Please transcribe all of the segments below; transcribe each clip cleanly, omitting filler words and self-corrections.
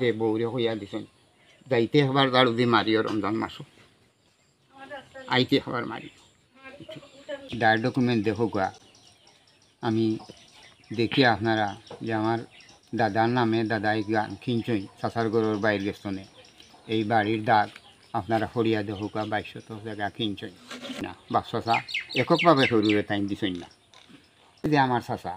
রে বউরে হইয়া দিছেন যাইতে একবার দাঁড়ু দিয়ে মারিও রমজান মাসও আইতে একবার মারি ডার ডকুমেন্ট দেখো গা আমি দেখি আপনারা যে আমার দাদার নামে দাদাই গান কিনছই চাষারগড়ের বাইর গেছনে এই বাড়ির দাগ আপনারা হরিয়া দেখো গা 2200 জায়গা কিনছই না বা চাষা এককভাবে সরুরে টাইম দিছই না যে আমার চাষা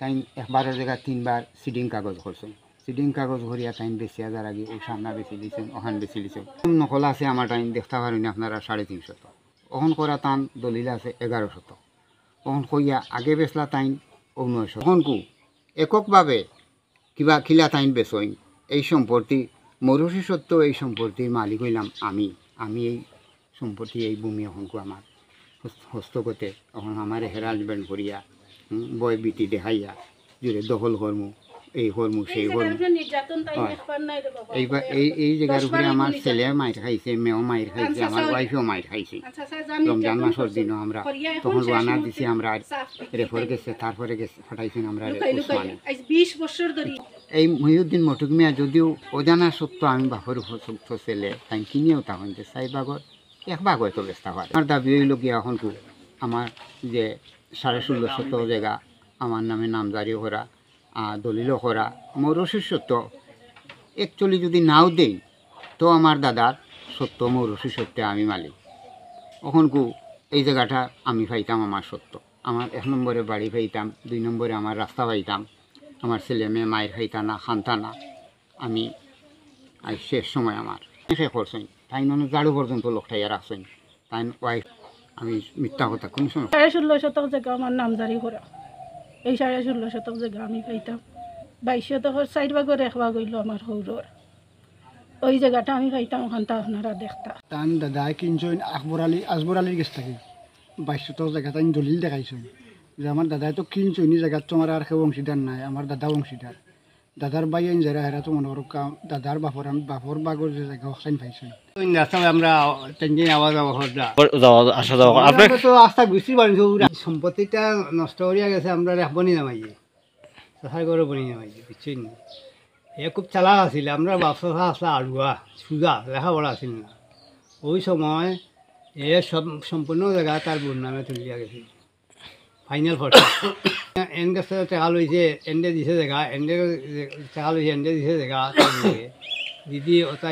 তাই একবারের জায়গা 3বার সিডিং কাগজ করছেন সিডিং কাগজ ভরিয়া টাইম বেশি হাজার আগে ও সামনা বেশি দিয়েছেন ওখান বেশি দিয়েছেন নকল আছে আমার টাইম দেখতে পারেন আপনারা 350 ওখান করা টান দলিল আছে 1100 ওখান কইয়া আগে বেচলা টাইম 1900 ওখান কু এককভাবে কিবা খিলা টাইম বেচইন এই সম্পত্তি মরুষি সত্য এই সম্পত্তির মালিক হইলাম আমি এই সম্পত্তি এই ভূমি ওখানকু আমার হস্তগতে ওখান আমার হেরাজমেন্ট করিয়া বয় বিটি দেখাইয়া জুড়ে দখল কর্ম এই হরমু সেই হরমু এইবার এই জায়গার উপরে আমার ছেলে মাইর খাইছে মেয়েও মাইর খাইছে আমার ওয়াইফও মাইর খাইছে রমজান মাসের দিনও আমরা তখন রানা দিছি আমরা রেফর গেছে তারপরে গেছে ফাটাইছেন আমরা এই মহিউদ্দিন মটুক মিয়া যদিও অজানা সত্য আমি বাপর সত্য ছেলে তাই কিনিও তখন যে 4 ভাগর 1 ভাগ হয়তো বেচতে হয় আমার দাবি হইল গিয়া এখন আমার যে 1650 জায়গা আমার নামে নামজারি করা দলিল করা মৌরসির সত্য একচুয়ালি যদি নাও দেই তো আমার দাদার সত্য মৌরসির সত্যে আমি মালিক ওখানকু এই জায়গাটা আমি পাইতাম আমার সত্য আমার 1 নম্বরে বাড়ি পাইতাম 2 নম্বরে আমার রাস্তা পাইতাম আমার ছেলে মেয়ে মায়ের খাইতা না খান্তা না আমি শেষ সময় আমার শেষ করছেন তাই নয় জাড়ু পর্যন্ত লোকটাইয়া রাখছেন তাই ওয়াইফ আমি মিথ্যা কথা কোন সময় 1650 জায়গা আমার নামজারি করা এই 1650 জায়গা আমি পাইতাম 2200 4 ভাগের 1 ভাগ হইল আমার হৌরর ওই জায়গাটা আমি পাইতাম ওখানটা আপনারা দেখতা তান দাদা কিনছেন আসবর আলীর কাছ থেকে 2200 জায়গা তাই দলিল দেখাইছেন যে আমার দাদাই তো কিনছেন এই জায়গা তোমার আর কেউ অংশীদার নাই আমার দাদা অংশীদার দাদার বাই আইন যারা এরা তো মনে করো দাদার বাপর বাগর যে জায়গা ওখানে পাইছেন আমরা আওয়াজ আসা যাওয়া আপনার তো আস্থা বুঝতে পারছি সম্পত্তিটা নষ্ট করিয়া গেছে আমরা বনি নামাইয়ে সাহার করে বনি নামাইয়ে বুঝছেন এ খুব চালাক আছিল আমরা ব্যবসা আসলে আড়ুয়া সুজা লেখাপড়া আছিল না ওই সময় সব সম্পূর্ণ জায়গা তার বোন নামে তুলিয়া গেছে ফাইনাল ফটো এন গাছে টেকা লইছে এন্ডে দিছে জায়গা এন্ডে টেকা লইছে এন্ডে দিছে জায়গা দিদি ওটা